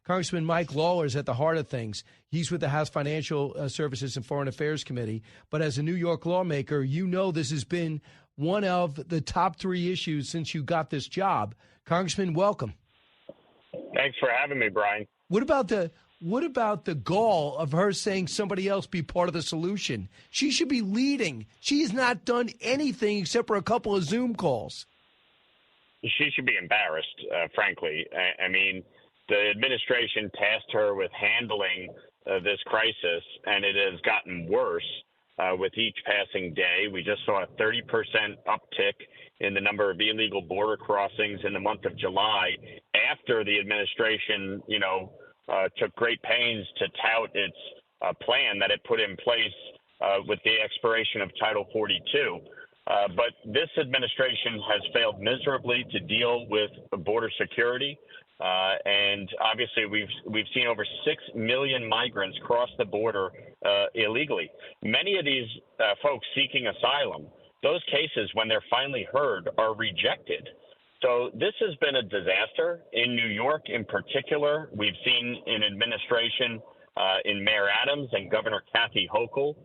Congressman Mike Lawler is at the heart of things. He's with the House Financial Services and Foreign Affairs Committee. But as a New York lawmaker, you know this has been one of the top 3 issues since you got this job. Congressman, welcome. Thanks for having me, Brian. What about the gall of her saying somebody else be part of the solution? She should be leading. She's not done anything except for a couple of Zoom calls. She should be embarrassed, frankly. I mean, the administration tasked her with handling this crisis, and it has gotten worse with each passing day. We just saw a 30% uptick in the number of illegal border crossings in the month of July after the administration, took great pains to tout its plan that it put in place with the expiration of Title 42. But this administration has failed miserably to deal with border security. And obviously, we've seen over 6 million migrants cross the border illegally. Many of these folks seeking asylum, those cases, when they're finally heard, are rejected. So this has been a disaster. In New York in particular, we've seen an administration in Mayor Adams and Governor Kathy Hochul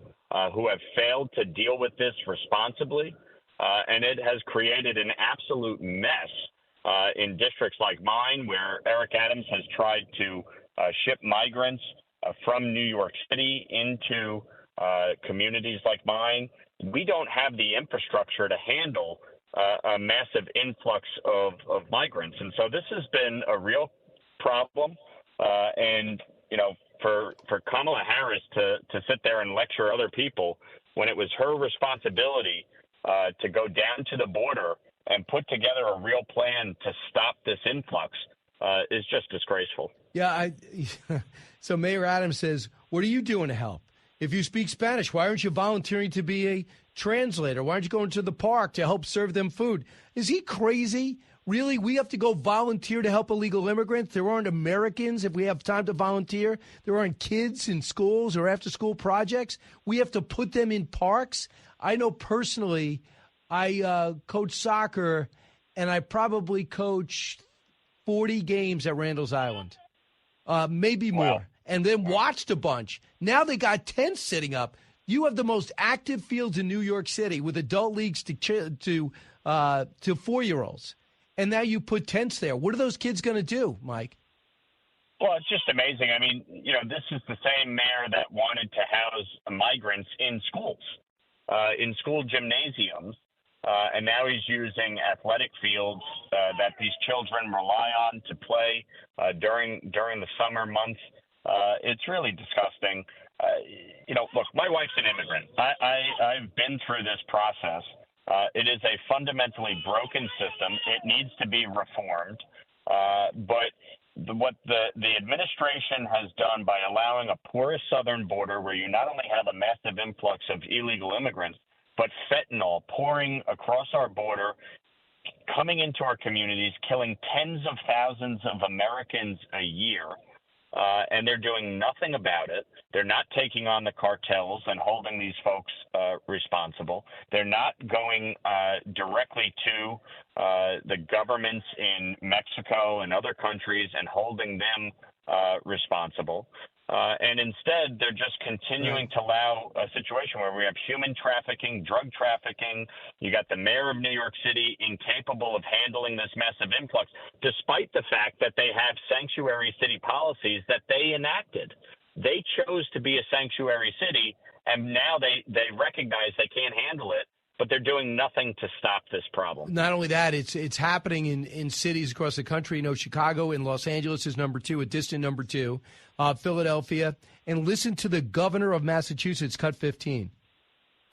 who have failed to deal with this responsibly. And it has created an absolute mess in districts like mine, where Eric Adams has tried to ship migrants from New York City into communities like mine. We don't have the infrastructure to handle a massive influx of migrants. And so this has been a real problem. And, for Kamala Harris to sit there and lecture other people when it was her responsibility to go down to the border and put together a real plan to stop this influx is just disgraceful. Yeah. So Mayor Adams says, what are you doing to help? If you speak Spanish, why aren't you volunteering to be a translator? Why aren't you going to the park to help serve them food? Is he crazy? Really? We have to go volunteer to help illegal immigrants? There aren't Americans if we have time to volunteer. There aren't kids in schools or after-school projects. We have to put them in parks. I know personally, I coach soccer, and I probably coached 40 games at Randall's Island, maybe more. Wow. And then watched a bunch. Now they got tents sitting up. You have the most active fields in New York City with adult leagues to 4-year-olds. And now you put tents there. What are those kids going to do, Mike? Well, it's just amazing. I mean, this is the same mayor that wanted to house migrants in schools, in school gymnasiums. And now he's using athletic fields that these children rely on to play during the summer months. It's really disgusting. Look, my wife's an immigrant. I've been through this process. It is a fundamentally broken system. It needs to be reformed. But what the administration has done by allowing a porous southern border where you not only have a massive influx of illegal immigrants, but fentanyl pouring across our border, coming into our communities, killing tens of thousands of Americans a year, and they're doing nothing about it. They're not taking on the cartels and holding these folks responsible. They're not going directly to the governments in Mexico and other countries and holding them responsible. And instead, they're just continuing to allow a situation where we have human trafficking, drug trafficking. You got the mayor of New York City incapable of handling this massive influx, despite the fact that they have sanctuary city policies that they enacted. They chose to be a sanctuary city, and now they recognize they can't handle it, but they're doing nothing to stop this problem. Not only that, it's happening in cities across the country. Chicago and Los Angeles is number 2, a distant number 2. Philadelphia. And listen to the governor of Massachusetts, cut 15.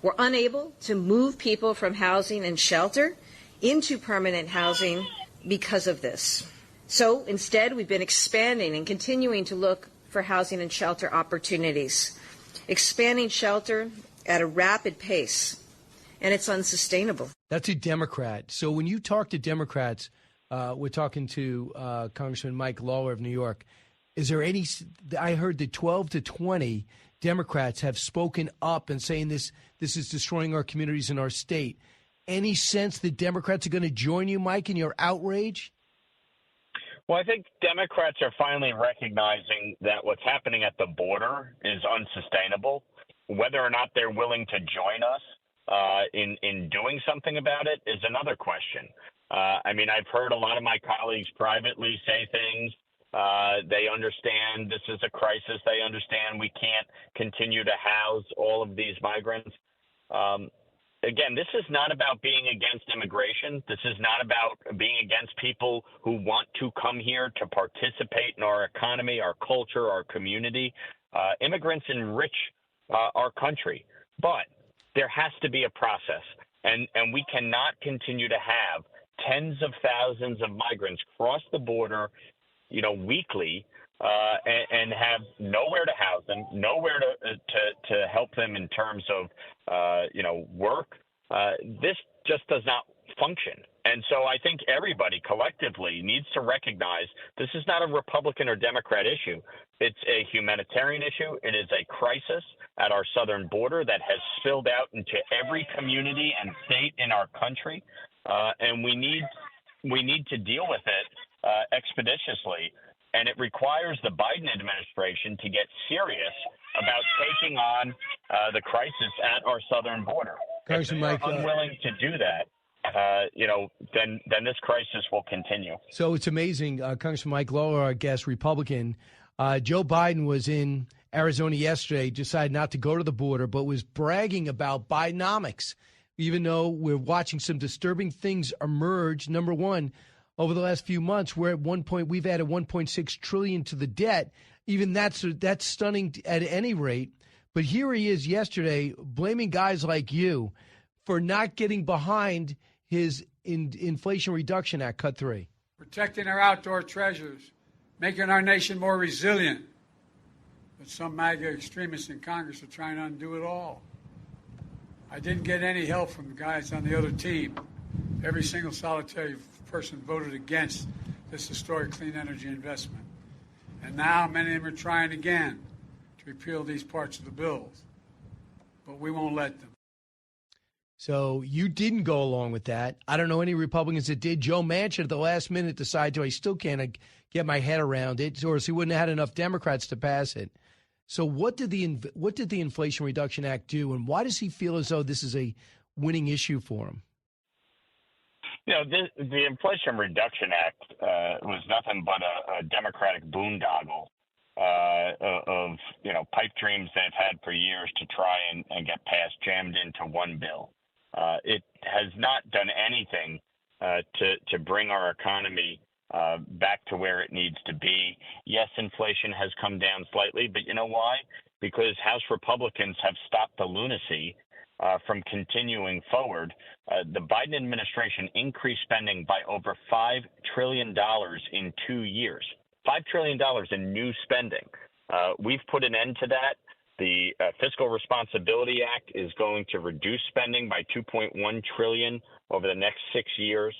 We're unable to move people from housing and shelter into permanent housing because of this. So instead, we've been expanding and continuing to look for housing and shelter opportunities, expanding shelter at a rapid pace, and it's unsustainable. That's a Democrat. So when you talk to Democrats, we're talking to Congressman Mike Lawler of New York. Is there any – I heard that 12 to 20 Democrats have spoken up and saying this is destroying our communities in our state. Any sense that Democrats are going to join you, Mike, in your outrage? Well, I think Democrats are finally recognizing that what's happening at the border is unsustainable. Whether or not they're willing to join us in doing something about it is another question. I mean, I've heard a lot of my colleagues privately say things. They understand this is a crisis. They understand we can't continue to house all of these migrants. Again, this is not about being against immigration. This is not about being against people who want to come here to participate in our economy, our culture, our community. Immigrants enrich our country, but there has to be a process, and we cannot continue to have tens of thousands of migrants cross the border, weekly, and have nowhere to house them, nowhere to help them in terms of, work. This just does not function. And so I think everybody collectively needs to recognize this is not a Republican or Democrat issue. It's a humanitarian issue. It is a crisis at our southern border that has spilled out into every community and state in our country. And we need to deal with it expeditiously. And it requires the Biden administration to get serious about taking on the crisis at our southern border. If they are unwilling to do that, then this crisis will continue. So it's amazing. Congressman Mike Lawler, our guest, Republican. Joe Biden was in Arizona yesterday, decided not to go to the border, but was bragging about Bidenomics, even though we're watching some disturbing things emerge. Number one, over the last few months, we're at one point, we've added $1.6 trillion to the debt. Even that's stunning at any rate. But here he is yesterday blaming guys like you for not getting behind his Inflation Reduction Act, Cut 3. Protecting our outdoor treasures, making our nation more resilient. But some MAGA extremists in Congress are trying to undo it all. I didn't get any help from the guys on the other team. Every single solitary person voted against this historic clean energy investment. And now many of them are trying again to repeal these parts of the bills. But we won't let them. So you didn't go along with that. I don't know any Republicans that did. Joe Manchin at the last minute decided to. I still can't get my head around it, or else he wouldn't have had enough Democrats to pass it. So what did the Inflation Reduction Act do, and why does he feel as though this is a winning issue for him? The Inflation Reduction Act was nothing but a Democratic boondoggle of pipe dreams they've had for years to try and get passed, jammed into one bill. It has not done anything to bring our economy back to where it needs to be. Yes, inflation has come down slightly, but you know why? Because House Republicans have stopped the lunacy from continuing forward. The Biden administration increased spending by over $5 trillion in 2 years. $5 trillion in new spending. We've put an end to that. The Fiscal Responsibility Act is going to reduce spending by $2.1 trillion over the next 6 years.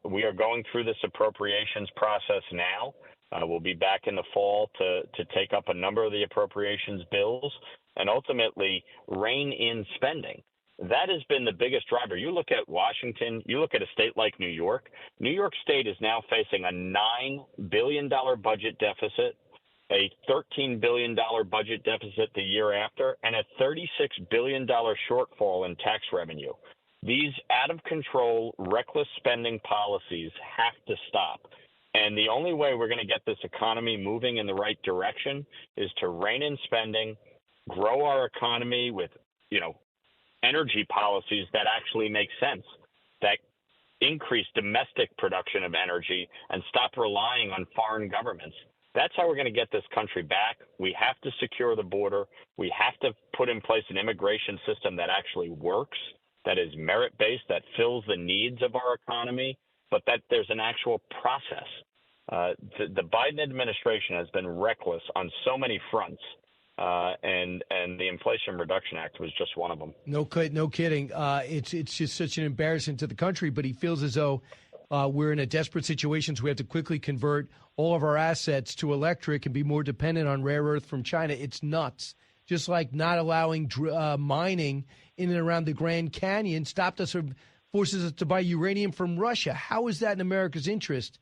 We are going through this appropriations process now. We'll be back in the fall to take up a number of the appropriations bills and ultimately rein in spending. That has been the biggest driver. You look at Washington, you look at a state like New York. New York State is now facing a $9 billion budget deficit, a $13 billion budget deficit the year after, and a $36 billion shortfall in tax revenue. These out-of-control, reckless spending policies have to stop. And the only way we're going to get this economy moving in the right direction is to rein in spending, grow our economy with, energy policies that actually make sense, that increase domestic production of energy and stop relying on foreign governments. That's how we're going to get this country back. We have to secure the border. We have to put in place an immigration system that actually works, that is merit-based, that fills the needs of our economy, but that there's an actual process. The Biden administration has been reckless on so many fronts, and the Inflation Reduction Act was just one of them. No kidding. It's just such an embarrassment to the country, but he feels as though we're in a desperate situation, so we have to quickly convert all of our assets to electric and be more dependent on rare earth from China. It's nuts. Just like not allowing mining in and around the Grand Canyon stopped us or forces us to buy uranium from Russia. How is that in America's interest